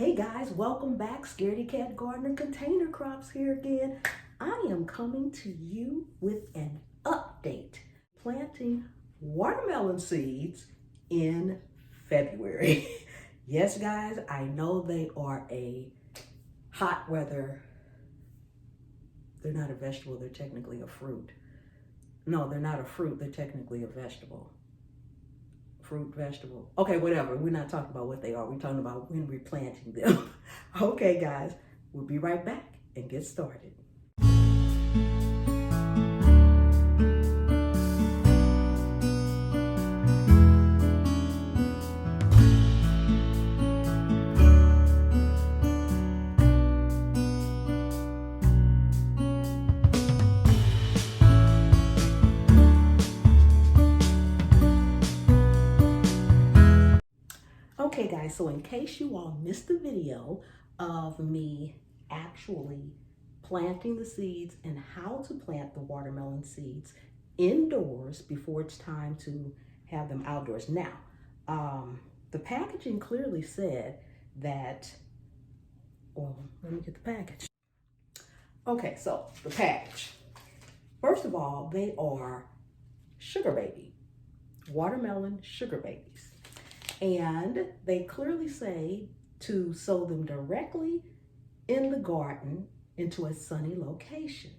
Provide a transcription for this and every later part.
Hey guys, welcome back. Scaredy Cat Gardener Container Crops here again. I am coming to you with an update. Planting watermelon seeds in February. Yes guys, I know they are a hot weather. They're not a vegetable, they're technically a fruit. No, they're not a fruit, they're technically a vegetable. Fruit, vegetable. Okay, whatever. We're not talking about what they are. We're talking about when we're planting them. Okay, guys, we'll be right back and get started. Okay guys, so in case you all missed the video of me actually planting the seeds and how to plant the watermelon seeds indoors before it's time to have them outdoors. Now, the packaging clearly said that, well, let me get the package. Okay, so the package. First of all, they are sugar baby, watermelon sugar babies. And they clearly say to sow them directly in the garden into a sunny location.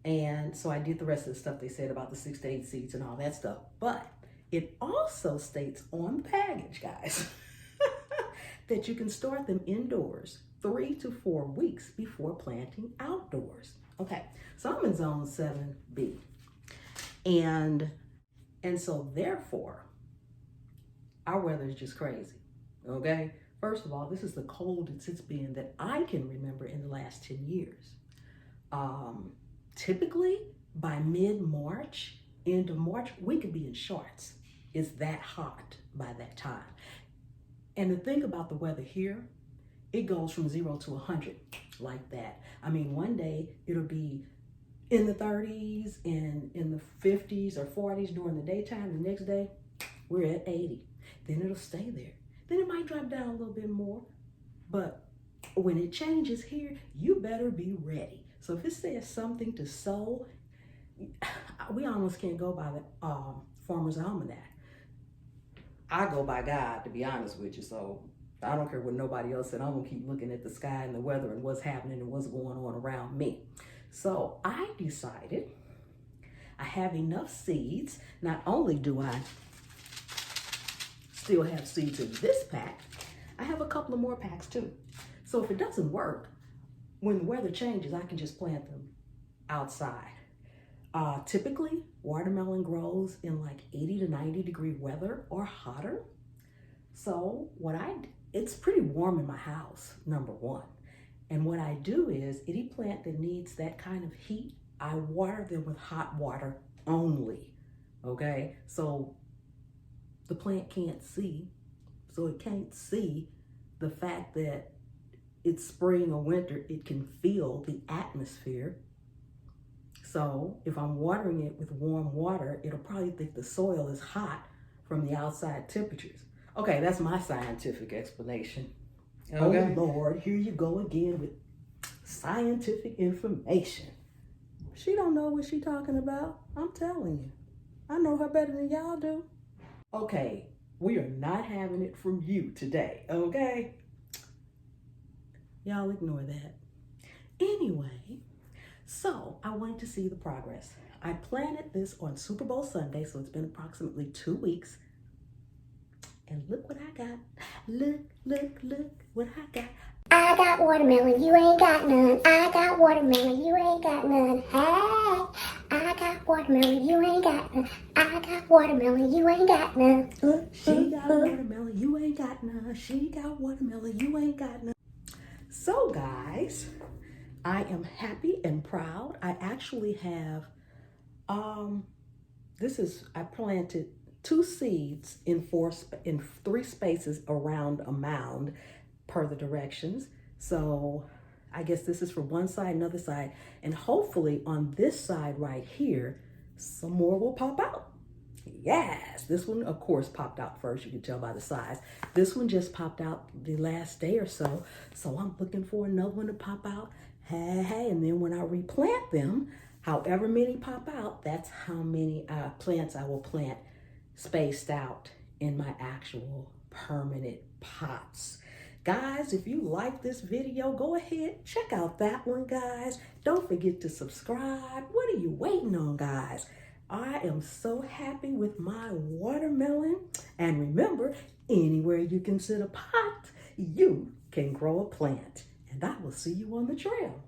And so I did the rest of the stuff they said about the 6 to 8 seeds and all that stuff. But it also states on the package, guys, that you can start them indoors 3 to 4 weeks before planting outdoors. Okay, so I'm in zone 7B. And so therefore, our weather is just crazy, okay? First of all, this is the coldest it's been that I can remember in the last 10 years. Typically, by mid-March, end of March, we could be in shorts. It's that hot by that time. And the thing about the weather here, it goes from 0 to 100 like that. I mean, one day it'll be in the 30s and in the 50s or 40s during the daytime. The next day, we're at 80. Then it'll stay there. Then it might drop down a little bit more. But when it changes here, you better be ready. So if it says something to sow, we almost can't go by the Farmer's Almanac. I go by God, to be honest with you. So I don't care what nobody else said. I'm going to keep looking at the sky and the weather and what's happening and what's going on around me. So I decided I have enough seeds. Not only do I still have seeds in this pack, I have a couple of more packs too. So if it doesn't work, when the weather changes, I can just plant them outside. Typically, watermelon grows in like 80 to 90 degree weather or hotter. So it's pretty warm in my house, number one. And what I do is, any plant that needs that kind of heat, I water them with hot water only, okay? So the plant can't see, so it can't see the fact that it's spring or winter. It can feel the atmosphere. So if I'm watering it with warm water, it'll probably think the soil is hot from the outside temperatures. Okay, that's my scientific explanation. Okay. Oh Lord, here you go again with scientific information. She don't know what she's talking about. I'm telling you. I know her better than y'all do. Okay, we are not having it from you today, okay? Y'all ignore that. Anyway, so I wanted to see the progress. I planted this on Super Bowl Sunday, so it's been approximately 2 weeks. And look what I got. Look what I got. I got watermelon, you ain't got none. I got watermelon, you ain't got none. Hey, I got watermelon, you ain't got none. I got watermelon, you ain't got none. She got watermelon, you ain't got none. She got watermelon, you ain't got none. So guys, I am happy and proud. I actually have, I planted 2 seeds in 3 spaces around a mound per the directions. So I guess this is for one side, another side, and hopefully on this side right here, some more will pop out. Yes, this one, of course, popped out first. You can tell by the size. This one just popped out the last day or so. So I'm looking for another one to pop out. Hey, and then when I replant them, however many pop out, that's how many plants I will plant spaced out in my actual permanent pots. Guys, if you like this video, go ahead, check out that one, guys. Don't forget to subscribe. What are you waiting on, guys? I am so happy with my watermelon. And remember, anywhere you can sit a pot, you can grow a plant. And I will see you on the trail.